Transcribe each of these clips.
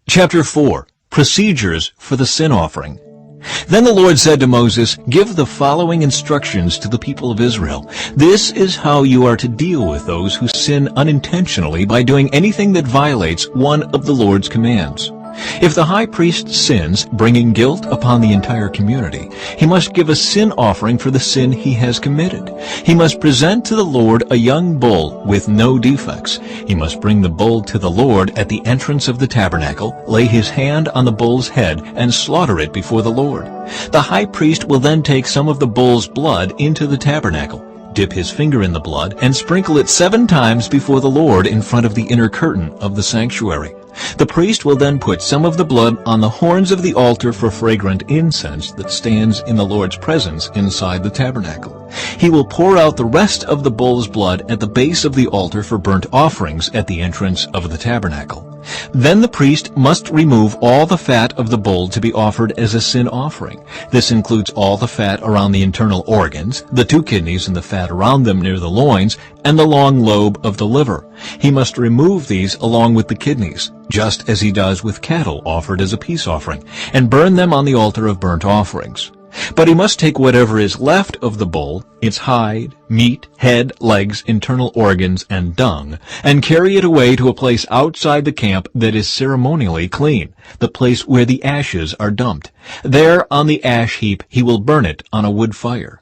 Chapter 4. Procedures for the Sin Offering. Then the Lord said to Moses, "Give the following instructions to the people of Israel. This is how you are to deal with those who sin unintentionally by doing anything that violates one of the Lord's commands. If the high priest sins, bringing guilt upon the entire community, he must give a sin offering for the sin he has committed. He must present to the Lord a young bull with no defects. He must bring the bull to the Lord at the entrance of the tabernacle, lay his hand on the bull's head, and slaughter it before the Lord. The high priest will then take some of the bull's blood into the tabernacle, dip his finger in the blood, and sprinkle it 7 times before the Lord in front of the inner curtain of the sanctuary. The priest will then put some of the blood on the horns of the altar for fragrant incense that stands in the Lord's presence inside the tabernacle. He will pour out the rest of the bull's blood at the base of the altar for burnt offerings at the entrance of the tabernacle. Then the priest must remove all the fat of the bull to be offered as a sin offering. This includes all the fat around the internal organs, the 2 kidneys and the fat around them near the loins, and the long lobe of the liver. He must remove these along with the kidneys, just as he does with cattle offered as a peace offering, and burn them on the altar of burnt offerings. But he must take whatever is left of the bull, its hide, meat, head, legs, internal organs, and dung, and carry it away to a place outside the camp that is ceremonially clean, the place where the ashes are dumped. There on the ash heap he will burn it on a wood fire.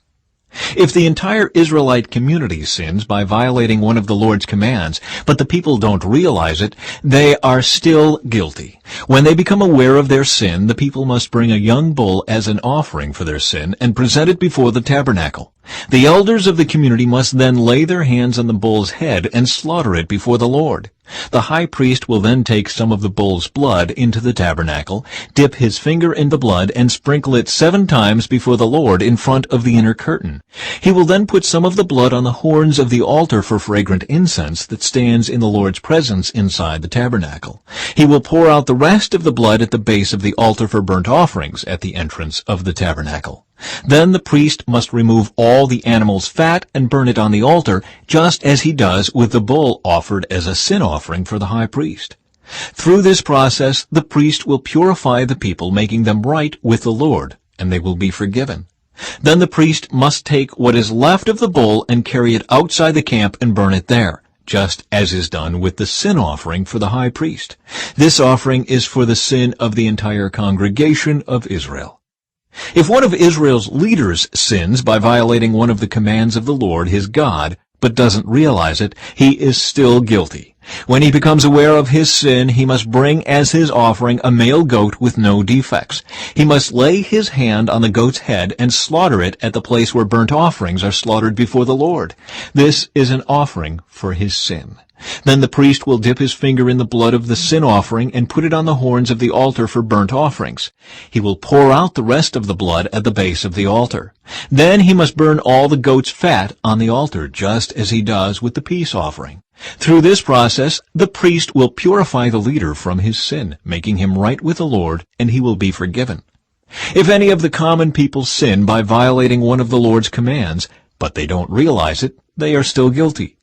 If the entire Israelite community sins by violating one of the Lord's commands, but the people don't realize it, they are still guilty. When they become aware of their sin, the people must bring a young bull as an offering for their sin and present it before the tabernacle. The elders of the community must then lay their hands on the bull's head and slaughter it before the Lord. The high priest will then take some of the bull's blood into the tabernacle, dip his finger in the blood, and sprinkle it 7 times before the Lord in front of the inner curtain. He will then put some of the blood on the horns of the altar for fragrant incense that stands in the Lord's presence inside the tabernacle. He will pour out the rest of the blood at the base of the altar for burnt offerings at the entrance of the tabernacle. Then the priest must remove all the animal's fat and burn it on the altar, just as he does with the bull offered as a sin offering for the high priest. Through this process, the priest will purify the people, making them right with the Lord, and they will be forgiven. Then the priest must take what is left of the bull and carry it outside the camp and burn it there, just as is done with the sin offering for the high priest. This offering is for the sin of the entire congregation of Israel. If one of Israel's leaders sins by violating one of the commands of the Lord his God, but doesn't realize it, he is still guilty. When he becomes aware of his sin, he must bring as his offering a male goat with no defects. He must lay his hand on the goat's head and slaughter it at the place where burnt offerings are slaughtered before the Lord. This is an offering for his sin. Then the priest will dip his finger in the blood of the sin offering and put it on the horns of the altar for burnt offerings. He will pour out the rest of the blood at the base of the altar. Then he must burn all the goat's fat on the altar, just as he does with the peace offering. Through this process, the priest will purify the leader from his sin, making him right with the Lord, and he will be forgiven. If any of the common people sin by violating one of the Lord's commands, but they don't realize it, they are still guilty.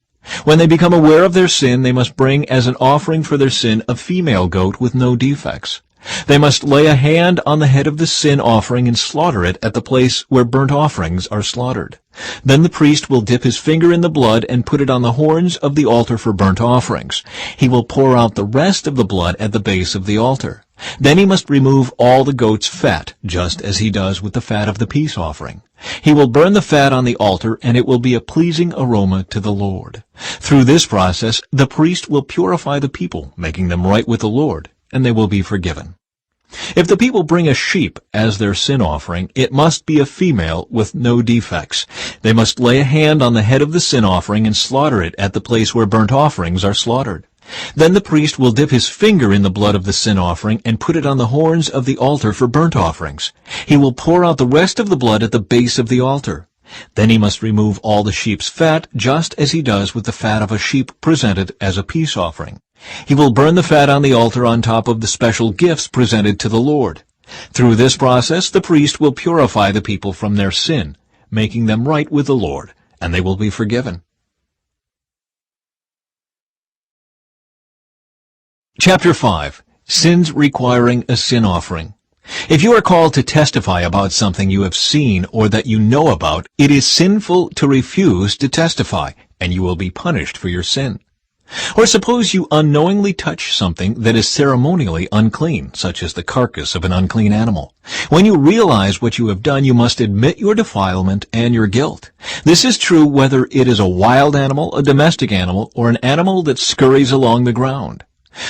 When they become aware of their sin, they must bring as an offering for their sin a female goat with no defects. They must lay a hand on the head of the sin offering and slaughter it at the place where burnt offerings are slaughtered. Then the priest will dip his finger in the blood and put it on the horns of the altar for burnt offerings. He will pour out the rest of the blood at the base of the altar. Then he must remove all the goat's fat, just as he does with the fat of the peace offering. He will burn the fat on the altar, and it will be a pleasing aroma to the Lord. Through this process, the priest will purify the people, making them right with the Lord, and they will be forgiven. If the people bring a sheep as their sin offering, it must be a female with no defects. They must lay a hand on the head of the sin offering and slaughter it at the place where burnt offerings are slaughtered. Then the priest will dip his finger in the blood of the sin offering and put it on the horns of the altar for burnt offerings. He will pour out the rest of the blood at the base of the altar. Then he must remove all the sheep's fat, just as he does with the fat of a sheep presented as a peace offering. He will burn the fat on the altar on top of the special gifts presented to the Lord. Through this process, the priest will purify the people from their sin, making them right with the Lord, and they will be forgiven. Chapter 5. Sins requiring a sin offering. If you are called to testify about something you have seen or that you know about, it is sinful to refuse to testify, and you will be punished for your sin. Or suppose you unknowingly touch something that is ceremonially unclean, such as the carcass of an unclean animal. When you realize what you have done, you must admit your defilement and your guilt. This is true whether it is a wild animal, a domestic animal, or an animal that scurries along the ground.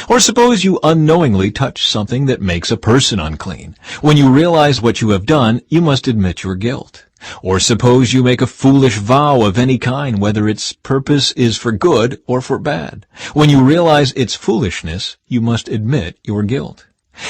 Or suppose you unknowingly touch something that makes a person unclean. When you realize what you have done, you must admit your guilt. Or suppose you make a foolish vow of any kind, whether its purpose is for good or for bad. When you realize its foolishness, you must admit your guilt.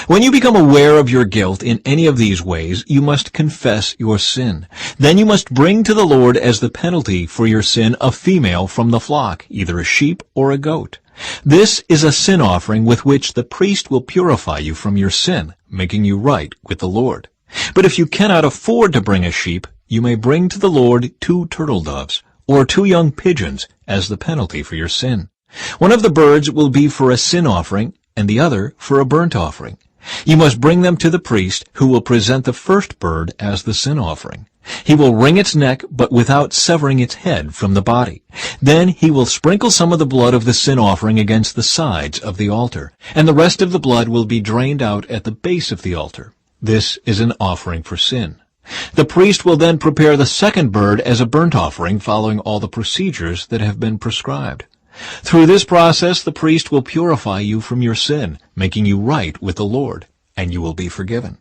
When you become aware of your guilt in any of these ways, you must confess your sin. Then you must bring to the Lord as the penalty for your sin a female from the flock, either a sheep or a goat. This is a sin offering with which the priest will purify you from your sin, making you right with the Lord. But if you cannot afford to bring a sheep, you may bring to the Lord 2 turtle doves, or 2 young pigeons, as the penalty for your sin. One of the birds will be for a sin offering, and the other for a burnt offering. You must bring them to the priest, who will present the first bird as the sin offering. He will wring its neck, but without severing its head from the body. Then he will sprinkle some of the blood of the sin offering against the sides of the altar, and the rest of the blood will be drained out at the base of the altar. This is an offering for sin. The priest will then prepare the second bird as a burnt offering, following all the procedures that have been prescribed. Through this process, the priest will purify you from your sin, making you right with the Lord, and you will be forgiven.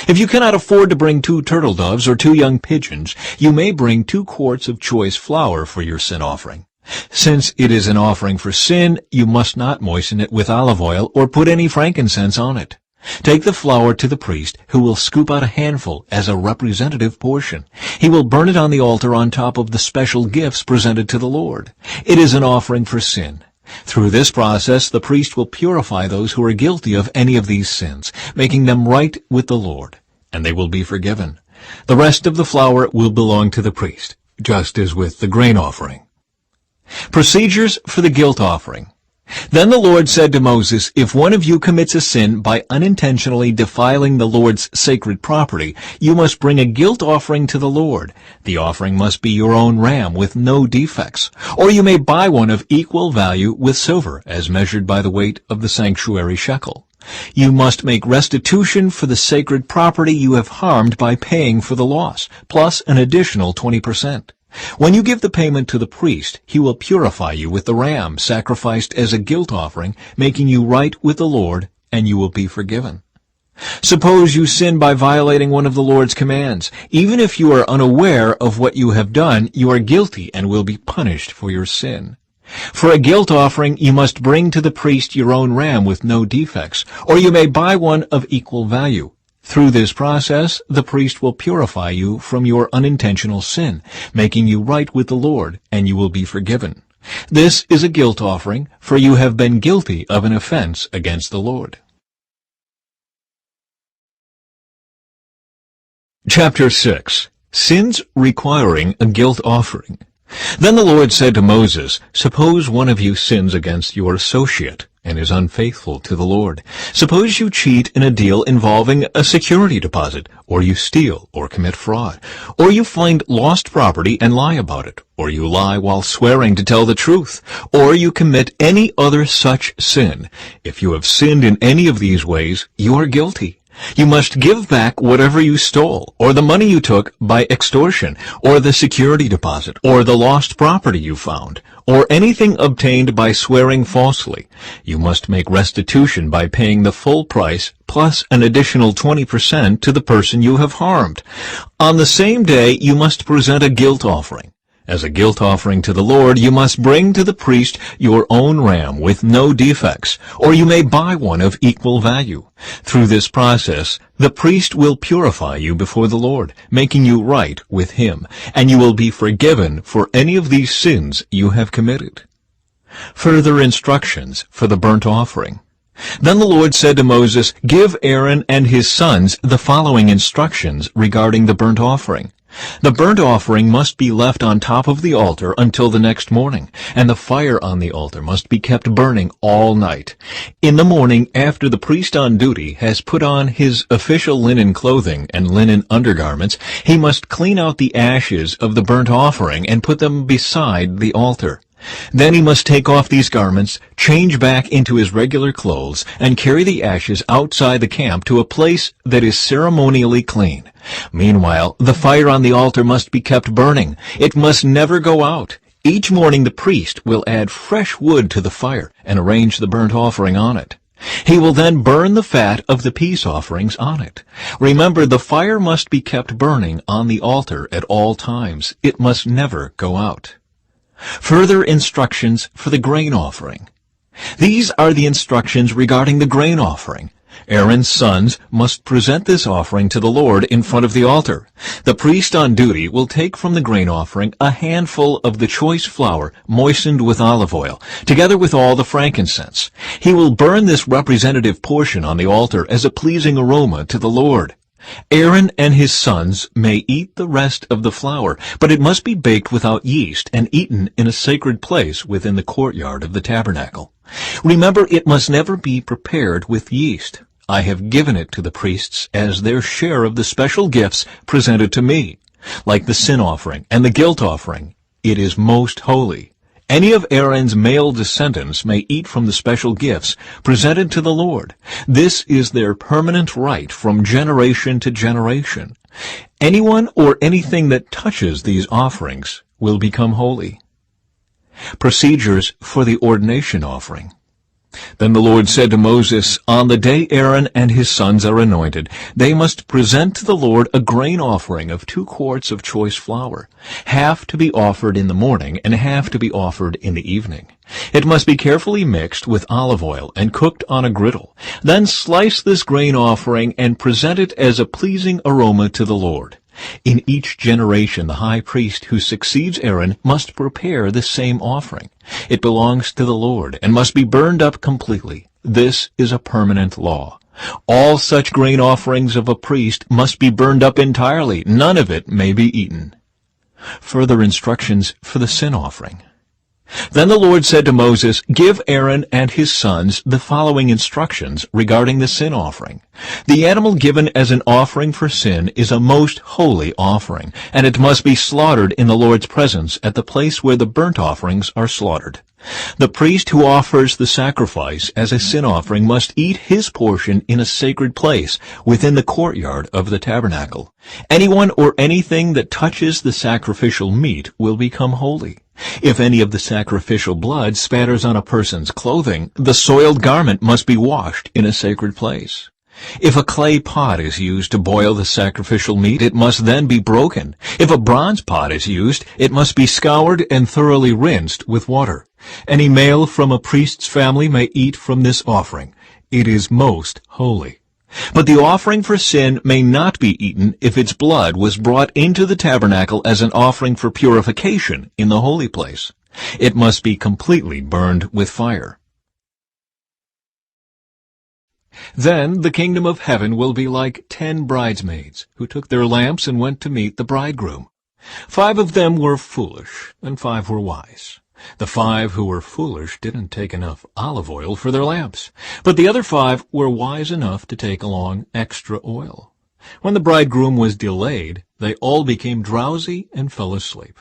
If you cannot afford to bring 2 turtle doves or 2 young pigeons, you may bring 2 quarts of choice flour for your sin offering. Since it is an offering for sin, you must not moisten it with olive oil or put any frankincense on it. Take the flour to the priest, who will scoop out a handful as a representative portion. He will burn it on the altar on top of the special gifts presented to the Lord. It is an offering for sin. Through this process, the priest will purify those who are guilty of any of these sins, making them right with the Lord, and they will be forgiven. The rest of the flour will belong to the priest, just as with the grain offering. Procedures for the guilt offering. Then the Lord said to Moses, "If one of you commits a sin by unintentionally defiling the Lord's sacred property, you must bring a guilt offering to the Lord. The offering must be your own ram with no defects, or you may buy one of equal value with silver, as measured by the weight of the sanctuary shekel. You must make restitution for the sacred property you have harmed by paying for the loss, plus an additional 20%. When you give the payment to the priest, he will purify you with the ram sacrificed as a guilt offering, making you right with the Lord, and you will be forgiven. Suppose you sin by violating one of the Lord's commands. Even if you are unaware of what you have done, you are guilty and will be punished for your sin. For a guilt offering, you must bring to the priest your own ram with no defects, or you may buy one of equal value. Through this process, the priest will purify you from your unintentional sin, making you right with the Lord, and you will be forgiven. This is a guilt offering, for you have been guilty of an offense against the Lord. Chapter 6. Sins requiring a guilt offering. Then the Lord said to Moses, "Suppose one of you sins against your associate and is unfaithful to the Lord. Suppose you cheat in a deal involving a security deposit, or you steal or commit fraud, or you find lost property and lie about it, or you lie while swearing to tell the truth, or you commit any other such sin. If you have sinned in any of these ways, you are guilty. You must give back whatever you stole, or the money you took by extortion, or the security deposit, or the lost property you found, or anything obtained by swearing falsely. You must make restitution by paying the full price, plus an additional 20% to the person you have harmed. On the same day, you must present a guilt offering. As a guilt offering to the Lord, you must bring to the priest your own ram with no defects, or you may buy one of equal value. Through this process, the priest will purify you before the Lord, making you right with him, and you will be forgiven for any of these sins you have committed." Further instructions for the burnt offering. Then the Lord said to Moses, "Give Aaron and his sons the following instructions regarding the burnt offering. The burnt offering must be left on top of the altar until the next morning, and the fire on the altar must be kept burning all night. In the morning, after the priest on duty has put on his official linen clothing and linen undergarments, he must clean out the ashes of the burnt offering and put them beside the altar. Then he must take off these garments, change back into his regular clothes, and carry the ashes outside the camp to a place that is ceremonially clean. Meanwhile, the fire on the altar must be kept burning. It must never go out. Each morning the priest will add fresh wood to the fire and arrange the burnt offering on it. He will then burn the fat of the peace offerings on it. Remember, the fire must be kept burning on the altar at all times. It must never go out. Further instructions for the grain offering. These are the instructions regarding the grain offering. Aaron's sons must present this offering to the Lord in front of the altar. The priest on duty will take from the grain offering a handful of the choice flour moistened with olive oil, together with all the frankincense. He will burn this representative portion on the altar as a pleasing aroma to the Lord. Aaron and his sons may eat the rest of the flour, but it must be baked without yeast and eaten in a sacred place within the courtyard of the tabernacle. Remember, it must never be prepared with yeast. I have given it to the priests as their share of the special gifts presented to me. Like the sin offering and the guilt offering, it is most holy. Any of Aaron's male descendants may eat from the special gifts presented to the Lord. This is their permanent right from generation to generation. Anyone or anything that touches these offerings will become holy. Procedures for the ordination offering. Then the Lord said to Moses, "On the day Aaron and his sons are anointed, they must present to the Lord a grain offering of 2 quarts of choice flour, half to be offered in the morning and half to be offered in the evening. It must be carefully mixed with olive oil and cooked on a griddle. Then slice this grain offering and present it as a pleasing aroma to the Lord. In each generation, the high priest who succeeds Aaron must prepare the same offering. It belongs to the Lord and must be burned up completely. This is a permanent law. All such grain offerings of a priest must be burned up entirely. None of it may be eaten." Further instructions for the sin offering. Then the Lord said to Moses, "Give Aaron and his sons the following instructions regarding the sin offering. The animal given as an offering for sin is a most holy offering, and it must be slaughtered in the Lord's presence at the place where the burnt offerings are slaughtered. The priest who offers the sacrifice as a sin offering must eat his portion in a sacred place within the courtyard of the tabernacle. Anyone or anything that touches the sacrificial meat will become holy. If any of the sacrificial blood spatters on a person's clothing, the soiled garment must be washed in a sacred place. If a clay pot is used to boil the sacrificial meat, it must then be broken. If a bronze pot is used, it must be scoured and thoroughly rinsed with water. Any male from a priest's family may eat from this offering. It is most holy. But the offering for sin may not be eaten if its blood was brought into the tabernacle as an offering for purification in the holy place. It must be completely burned with fire. Then the kingdom of heaven will be like 10 bridesmaids who took their lamps and went to meet the bridegroom. 5 of them were foolish, and 5 were wise. The 5 who were foolish didn't take enough olive oil for their lamps, but the other 5 were wise enough to take along extra oil. When the bridegroom was delayed, they all became drowsy and fell asleep.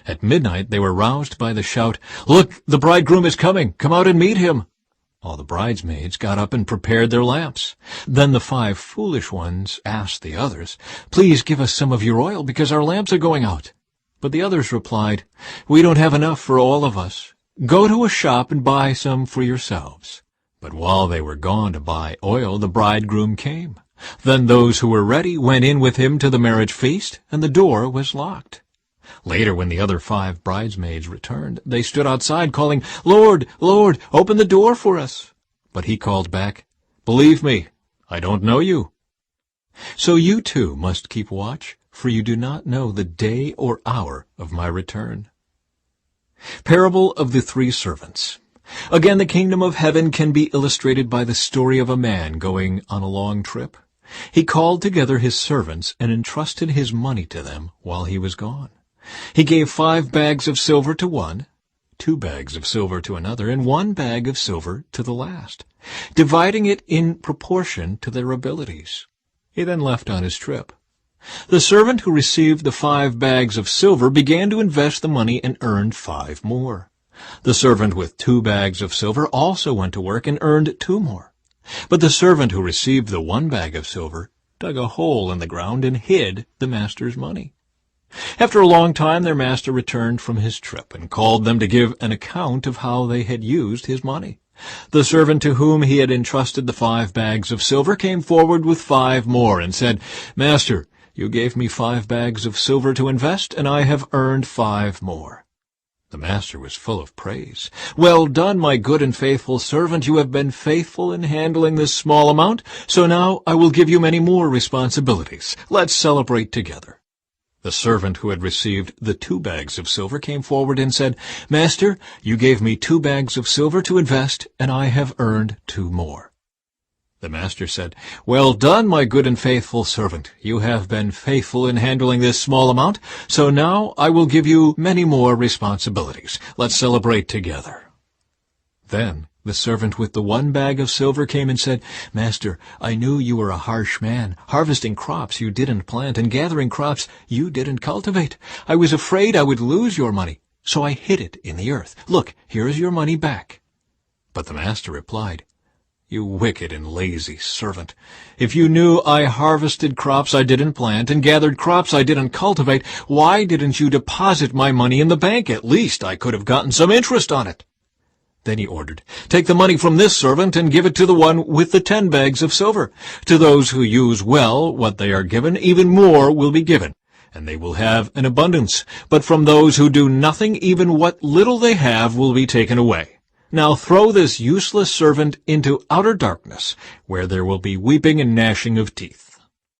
At midnight they were roused by the shout, "Look, the bridegroom is coming! Come out and meet him!" All the bridesmaids got up and prepared their lamps. Then the 5 foolish ones asked the others, "Please give us some of your oil, because our lamps are going out." But the others replied, "We don't have enough for all of us. Go to a shop and buy some for yourselves." But while they were gone to buy oil, the bridegroom came. Then those who were ready went in with him to the marriage feast, and the door was locked. Later, when the other 5 bridesmaids returned, they stood outside calling, "Lord, Lord, open the door for us." But he called back, "Believe me, I don't know you." So you too must keep watch, for you do not know the day or hour of my return. Parable of the 3 servants. Again, the kingdom of heaven can be illustrated by the story of a man going on a long trip. He called together his servants and entrusted his money to them while he was gone. He gave 5 bags of silver to one, 2 bags of silver to another, and 1 bag of silver to the last, dividing it in proportion to their abilities. He then left on his trip. The servant who received the 5 bags of silver began to invest the money and earned 5 more. The servant with 2 bags of silver also went to work and earned 2 more. But the servant who received the 1 bag of silver dug a hole in the ground and hid the master's money. After a long time their master returned from his trip and called them to give an account of how they had used his money. The servant to whom he had entrusted the 5 bags of silver came forward with 5 more and said, "Master, you gave me 5 bags of silver to invest, and I have earned 5 more." The master was full of praise. "Well done, my good and faithful servant. You have been faithful in handling this small amount, so now I will give you many more responsibilities. Let's celebrate together." The servant who had received the 2 bags of silver came forward and said, "Master, you gave me 2 bags of silver to invest, and I have earned 2 more." The master said, "Well done, my good and faithful servant. You have been faithful in handling this small amount, so now I will give you many more responsibilities. Let's celebrate together." Then the servant with the 1 bag of silver came and said, "Master, I knew you were a harsh man, harvesting crops you didn't plant and gathering crops you didn't cultivate. I was afraid I would lose your money, so I hid it in the earth. Look, here is your money back." But the master replied, "You wicked and lazy servant. If you knew I harvested crops I didn't plant and gathered crops I didn't cultivate, why didn't you deposit my money in the bank? At least I could have gotten some interest on it." Then he ordered, "Take the money from this servant and give it to the one with the 10 bags of silver. To those who use well what they are given, even more will be given, and they will have an abundance. But from those who do nothing, even what little they have will be taken away. Now throw this useless servant into outer darkness, where there will be weeping and gnashing of teeth."